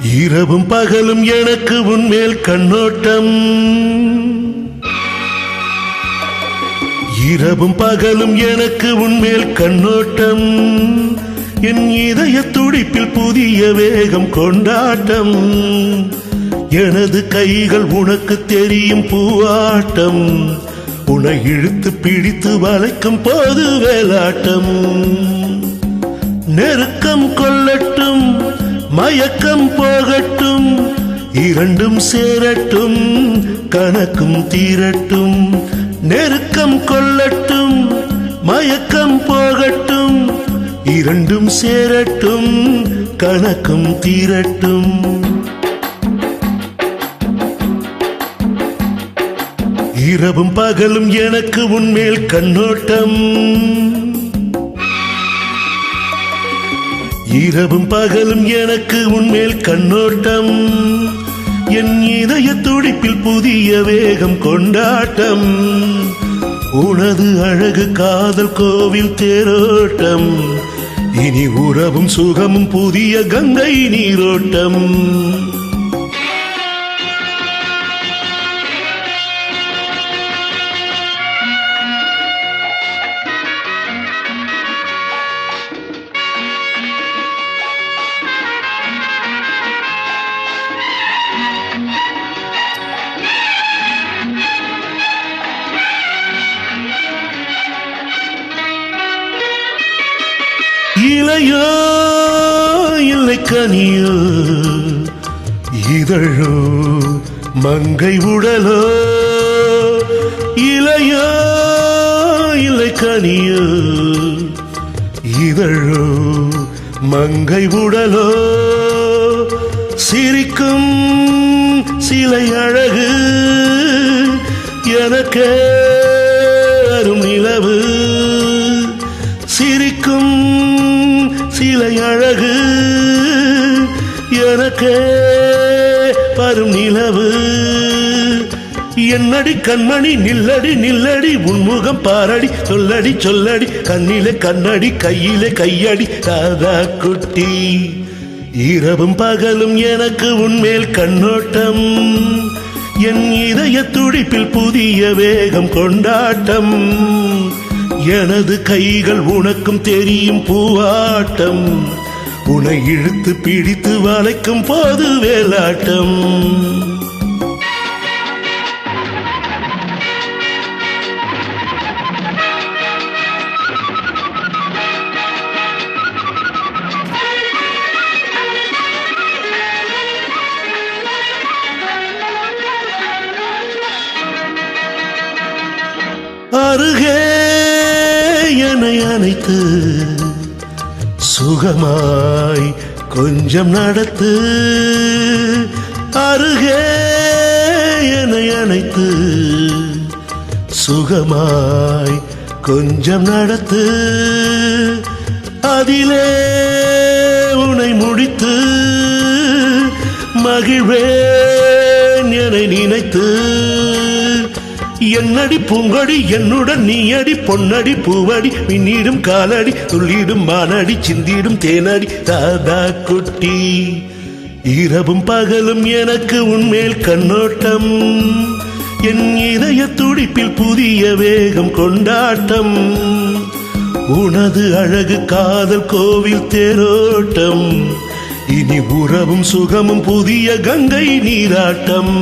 இரவும் பகலும் எனக்கு உன்மேல் கண்ணோட்டம், இரவும் பகலும் எனக்கு உன்மேல் கண்ணோட்டம், என் இதய துடிப்பில் புதிய வேகம் கொண்டாட்டம், எனது கைகள் உனக்கு தெரியும் பூவாட்டம், உன்னை இழுத்து பிடித்து வளைக்கும் போது வேலாட்டம், நெருக்கம் கொள்ளட்டும் மயக்கம் போகட்டும், இரண்டும் சேரட்டும் கணக்கும் தீரட்டும், நெருக்கம் கொள்ளட்டும் மயக்கம் போகட்டும், இரண்டும் சேரட்டும் கணக்கும் தீரட்டும். இரவும் பகலும் எனக்கு உன்மேல் கண்ணோட்டம், இரவும் பகலும் எனக்கு உன்மேல் கண்ணோட்டம், என் இதய துடிப்பில் புதிய வேகம் கொண்டாட்டம், உனது அழகு காதல் கோவில் தேரோட்டம், இனி உறவும் சுகமும் புதிய கங்கை நீரோட்டம். இலையோ இல்லை கனியோ இதழோ மங்கை உடலோ, இலையோ இல்லை கனியோ இதழோ மங்கை உடலோ, சிரிக்கும் சிலை அழகு எனக்கே அரும் நிலவு, சிரிக்கும் சிலை அழகு எனக்கே வரும் நிலவு, என்னடி கண்மணி நில்லடி நில்லடி உன்முகம் பாரடி, சொல்லடி சொல்லடி கண்ணிலே கண்ணடி கையிலே கையடி ராதா குட்டி. இரவும் பகலும் எனக்கு உன்மேல் கண்ணோட்டம், என் இதய துடிப்பில் புதிய வேகம் கொண்டாட்டம், எனது கைகள் உனக்கும் தெரியும் பூவாட்டம், உன்னை இழுத்து பிடித்து வளைக்கும் போது வேலாட்டம். அருகே என்னை அணைத்து சுகமாய் கொஞ்சம் நடத்து, அருகே என்னை அணைத்து சுகமாய் கொஞ்சம் நடத்து, அதிலே உன்னை முடித்து மகிழ்வேன் என நினைத்து, என்னடி பூங்கொடி என்னுடன் நீயடி பொன்னடி பூவடி, மின்னிடும் காலடி துள்ளிடும் மானடி சிந்திடும் தேனடி ராதா குட்டி. இரவும் பகலும் எனக்கு உன்மேல் கண்ணோட்டம், என் இதய துடிப்பில் புதிய வேகம் கொண்டாட்டம், உனது அழகு காதல் கோவில் தேரோட்டம், இனி உறவும் சுகமும் புதிய கங்கை நீராட்டம்.